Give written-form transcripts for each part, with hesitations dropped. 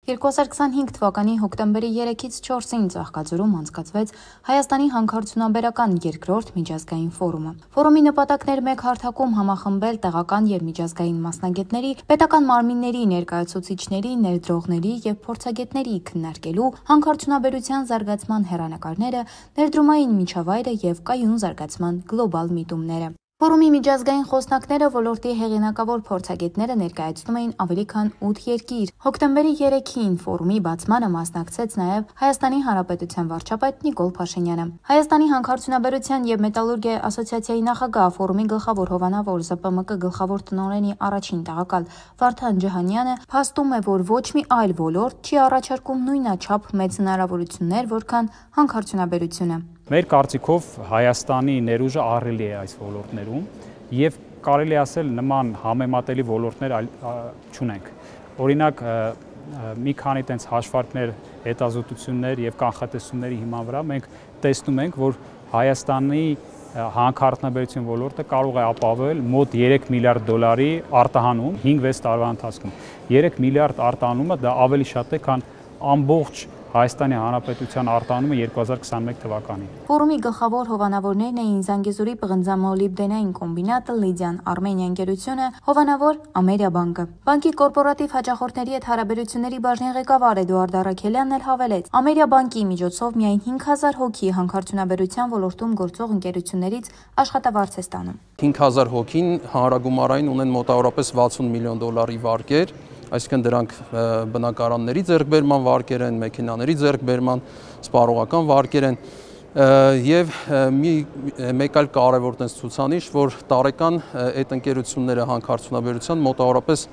2025 թվականի հոկտեմբերի 3-ից 4-ին Ծաղկաձորում անցկացվեց Հայաստանի հանքարդյունաբերական երկրորդ միջազգային ֆորումը։ Ֆորումի նպատակն էր մեկ հարթակում համախմբել տեղական և միջազգային մասնագետների, պետական մարմինների, ներկայացուցիչների, ներդրողների և փորձագետների քննարկելու հանքարդյունաբերության զարգացման հեռանկարները, ներդրումային միջավայրը և կայուն զարգացման գլոբալ միտումները։ Ֆորումի միջազգային խոսնակները ոլորտի հեղինակավոր փորձագետները ներկայացնում էին ավելի քան 8 երկիր։ Հոկտեմբերի 3-ին ֆորումի բացմանը մասնակցեց նաև Հայաստանի Հանրապետության վարչապետ Նիկոլ Փաշինյանը։ Հայաստանի հանքարդյունաբերության և մետալուրգիայի ասոցիացիայի նախագահ, ֆորումի գլխավոր հովանավոր, ԶՊՄԿ գլխավոր տնօրենի առաջին տեղակալ Վարդան Ջհանյանը փաստում է, որ ոչ մի այլ ոլորտ չի առաջարկում նույնաչափ մեծ հնարավորություններ, որքան հանքարդյունաբերությունը։ Մեր կարծիքով Հայաստանի ներուժը ահռելի է այս ոլորտներում եւ կարելի ասել նման համեմատելի ոլորտներ չունենք։ Օրինակ մի քանի տենց հաշվարկներ, հետազոտություններ եւ կանխատեսումների հիման վրա մենք տեսնում ենք, որ Հայաստանի հանքարդյունաբերության ոլորտը կարող է ապահովել մոտ 3 միլիարդ դոլարի արտահանում 5-6 տարվա ընթացքում։ 3 միլիարդ արտահանումը դա ավելի շատ է, քան ամբողջ Հայաստանի Հանրապետության արտահանումը 2021 թվականին։ Ֆորումի գլխավոր հովանավորներն էին Զանգեզուրի պղնձամոլիբդենային կոմբինատը, Լիդիան Արմենիա ընկերությունը, հովանավոր Ամերիա բանկը։ Բանկի կորպորատիվ հաճախորդների հետ հարաբերությունների բաժնի ղեկավար Էդուարդ Առաքելյանն էլ հավելեց. Ամերիա բանկի միջոցով միայն 5000 հոգի հանքարդյունաբերության ոլորտում գործող ընկերություններից աշխատավարձ է ստանում։ 5000 հոգին հանրագումարային ունեն մոտավորապես 60 միլիոն դոլարի վարկեր, այսինքն դրանք բնակարանների ձեռքբերման վարկեր են, մեքենաների ձեռքբերման, սպառողական վարկեր են եւ մեկ այլ կարևոր ցուցանիշ, որ տարեկան այդ ընկերությունները հանքարդյունաբերության մոտավորապես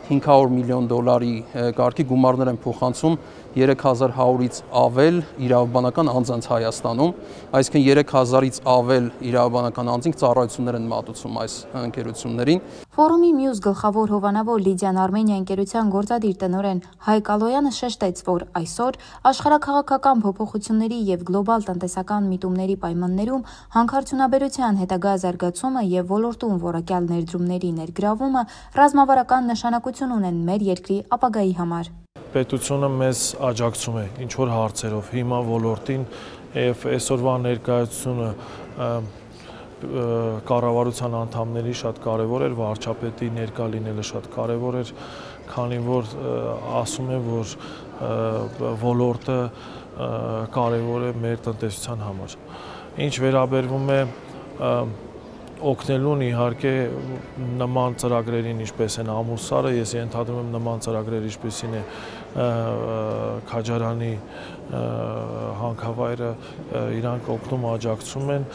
500 միլիոն դոլարի կարգի գումարներ են փոխանցում 3100-ից ավել իրավաբանական անձանց Հայաստանում, այսինքն 3000-ից ավել իրավաբանական անձինք ծառայություններ են մատուցում այս ընկերություններին։ Ֆորումի մյուս գլխավոր հովանավոր Լիդիան Արմենիա ընկերության գործադիր տնօրեն Հայկ Ալոյանը շեշտեց, որ այսօր աշխարհաքաղաքական փոփոխությունների եւ գլոբալ տնտեսական միտումների պայմաններում հանքարդյունաբերության հետագա զարգացումը եւ ոլորտում որակյալ ներդրումների ներգրավումը ռազմավարական նշանակություն ունեն մեր երկրի ապագայի համար։ Պետությունը մեզ աջակցում է ինչ-որ հարցերով, հիմա ոլորտին եւ այսօրվա ներկայացությունը կառավարության անդամների շատ կարևոր էր, վարչապետի ներկա լինելը շատ կարևոր էր, քանի որ ասում է, որ ոլորտը կարևոր է մեր տնտեսության համար։ Ինչ վերաբերվում է օգնելուն իհարկե նման ծրագրերին, ինչպես են Ամուսարը, ես ենթադրում եմ նման ծրագրեր, ինչպեսին է Քաջարանի հանքավայրը, իրանք օգնում աջակցում են։